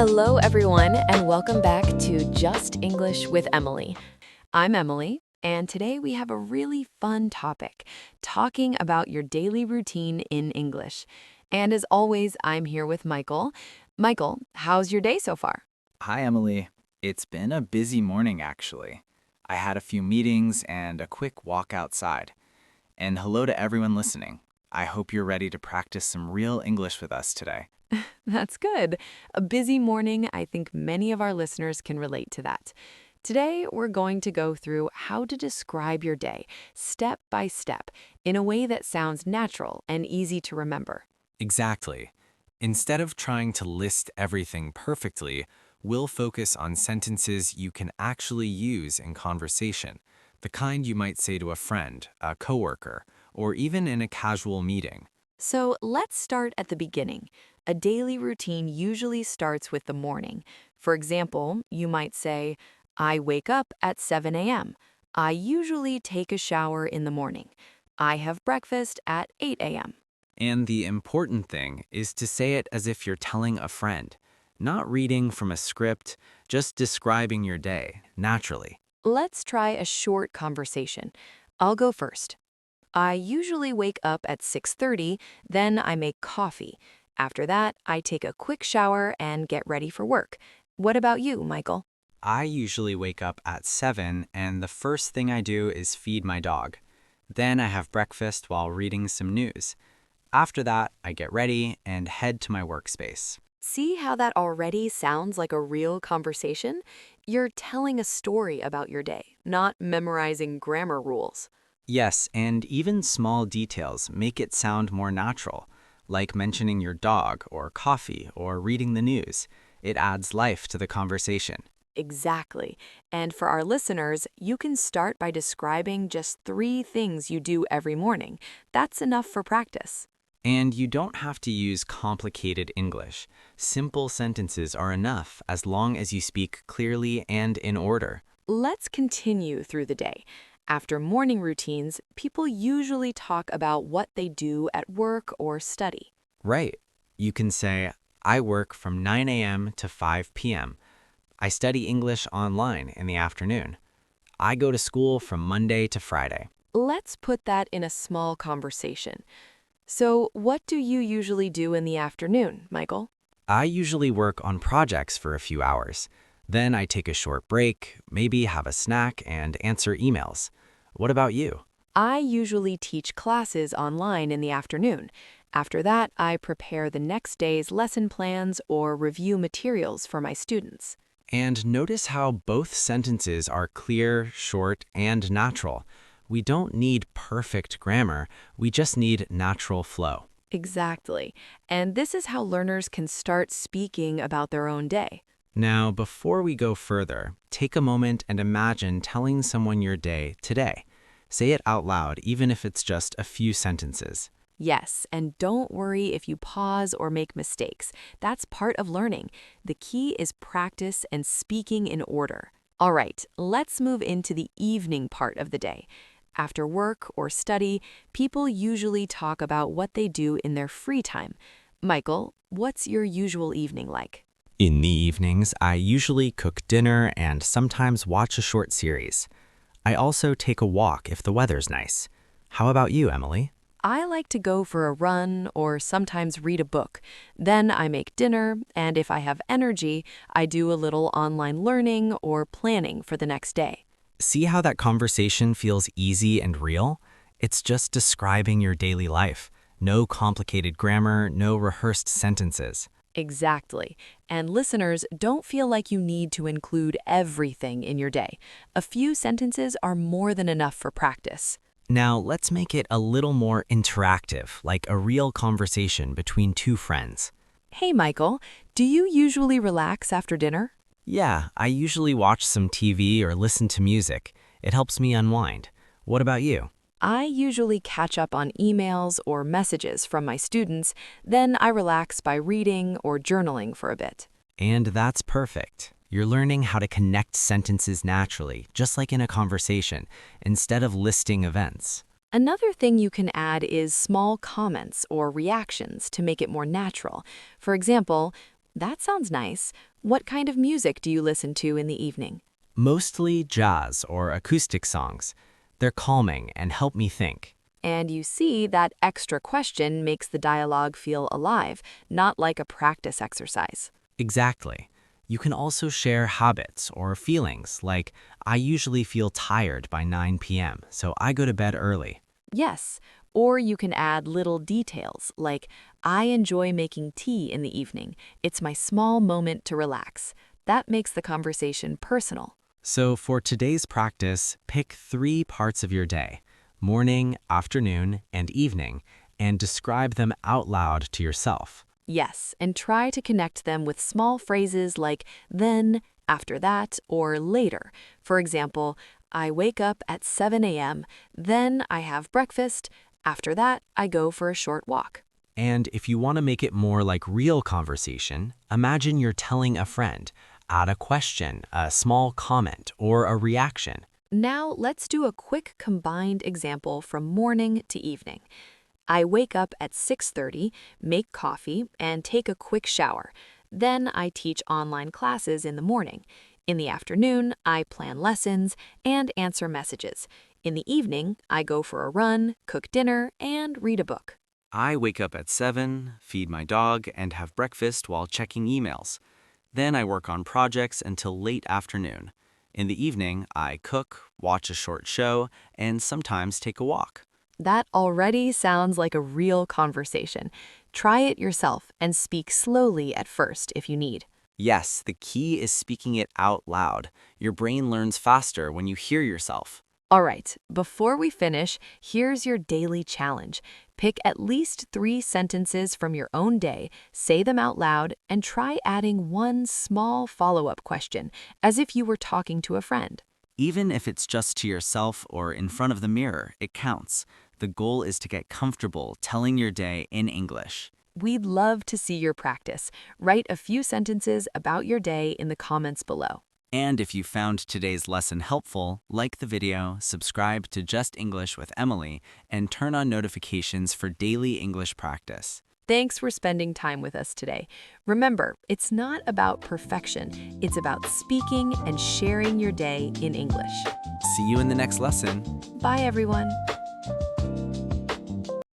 Hello, everyone, and welcome back to Just English with Emily. I'm Emily, and today we have a really fun topic, talking about your daily routine in English. And as always, I'm here with Michael. Michael, how's your day so far? Hi, Emily. It's been a busy morning, actually. I had a few meetings and a quick walk outside. And hello to everyone listening. I hope you're ready to practice some real English with us today. That's good. A busy morning, I think many of our listeners can relate to that. Today, we're going to go through how to describe your day, step by step, in a way that sounds natural and easy to remember. Exactly. Instead of trying to list everything perfectly, we'll focus on sentences you can actually use in conversation, the kind you might say to a friend, a coworker, or even in a casual meeting. So let's start at the beginning. A daily routine usually starts with the morning. For example, you might say, I wake up at 7 a.m. I usually take a shower in the morning. I have breakfast at 8 a.m. And the important thing is to say it as if you're telling a friend, not reading from a script, just describing your day, naturally. Let's try a short conversation. I'll go first. I usually wake up at 6:30, then I make coffee. After that, I take a quick shower and get ready for work. What about you, Michael? I usually wake up at 7 and the first thing I do is feed my dog. Then I have breakfast while reading some news. After that, I get ready and head to my workspace. See how that already sounds like a real conversation? You're telling a story about your day, not memorizing grammar rules. Yes, and even small details make it sound more natural, like mentioning your dog or coffee or reading the news. It adds life to the conversation. Exactly. And for our listeners, you can start by describing just 3 things you do every morning. That's enough for practice. And you don't have to use complicated English. Simple sentences are enough as long as you speak clearly and in order. Let's continue through the day. After morning routines, people usually talk about what they do at work or study. Right. You can say, I work from 9 a.m. to 5 p.m. I study English online in the afternoon. I go to school from Monday to Friday. Let's put that in a small conversation. So, what do you usually do in the afternoon, Michael? I usually work on projects for a few hours. Then I take a short break, maybe have a snack, and answer emails. What about you? I usually teach classes online in the afternoon. After that, I prepare the next day's lesson plans or review materials for my students. And notice how both sentences are clear, short, and natural. We don't need perfect grammar, we just need natural flow. Exactly. And this is how learners can start speaking about their own day. Now, before we go further, take a moment and imagine telling someone your day today. Say it out loud, even if it's just a few sentences. Yes, and don't worry if you pause or make mistakes. That's part of learning. The key is practice and speaking in order. All right, let's move into the evening part of the day. After work or study, people usually talk about what they do in their free time. Michael, what's your usual evening like? In the evenings, I usually cook dinner and sometimes watch a short series. I also take a walk if the weather's nice. How about you, Emily? I like to go for a run or sometimes read a book. Then I make dinner, and if I have energy, I do a little online learning or planning for the next day. See how that conversation feels easy and real? It's just describing your daily life. No complicated grammar, no rehearsed sentences. Exactly. And listeners, don't feel like you need to include everything in your day. A few sentences are more than enough for practice. Now, let's make it a little more interactive, like a real conversation between two friends. Hey, Michael, do you usually relax after dinner? Yeah, I usually watch some TV or listen to music. It helps me unwind. What about you? I usually catch up on emails or messages from my students, then I relax by reading or journaling for a bit. And that's perfect. You're learning how to connect sentences naturally, just like in a conversation, instead of listing events. Another thing you can add is small comments or reactions to make it more natural. For example, That sounds nice. What kind of music do you listen to in the evening? Mostly jazz or acoustic songs. They're calming and help me think. And you see that extra question makes the dialogue feel alive, not like a practice exercise. Exactly. You can also share habits or feelings, like, I usually feel tired by 9 p.m., so I go to bed early. Yes, or you can add little details like, I enjoy making tea in the evening. It's my small moment to relax. That makes the conversation personal. So for today's practice, pick 3 parts of your day, morning, afternoon, and evening, and describe them out loud to yourself. Yes, and try to connect them with small phrases like then, after that, or later. For example, I wake up at 7 a.m., then I have breakfast. After that, I go for a short walk. And if you want to make it more like real conversation, imagine you're telling a friend. Add a question, a small comment, or a reaction. Now, let's do a quick combined example from morning to evening. I wake up at 6:30, make coffee, and take a quick shower. Then I teach online classes in the morning. In the afternoon, I plan lessons and answer messages. In the evening, I go for a run, cook dinner, and read a book. I wake up at 7, feed my dog, and have breakfast while checking emails. Then I work on projects until late afternoon. In the evening, I cook, watch a short show, and sometimes take a walk. That already sounds like a real conversation. Try it yourself and speak slowly at first if you need. Yes, the key is speaking it out loud. Your brain learns faster when you hear yourself. All right, before we finish, here's your daily challenge. Pick at least 3 sentences from your own day, say them out loud, and try adding one small follow-up question, as if you were talking to a friend. Even if it's just to yourself or in front of the mirror, it counts. The goal is to get comfortable telling your day in English. We'd love to see your practice. Write a few sentences about your day in the comments below. And if you found today's lesson helpful, like the video, subscribe to Just English with Emily, and turn on notifications for daily English practice. Thanks for spending time with us today. Remember, it's not about perfection. It's about speaking and sharing your day in English. See you in the next lesson. Bye, everyone.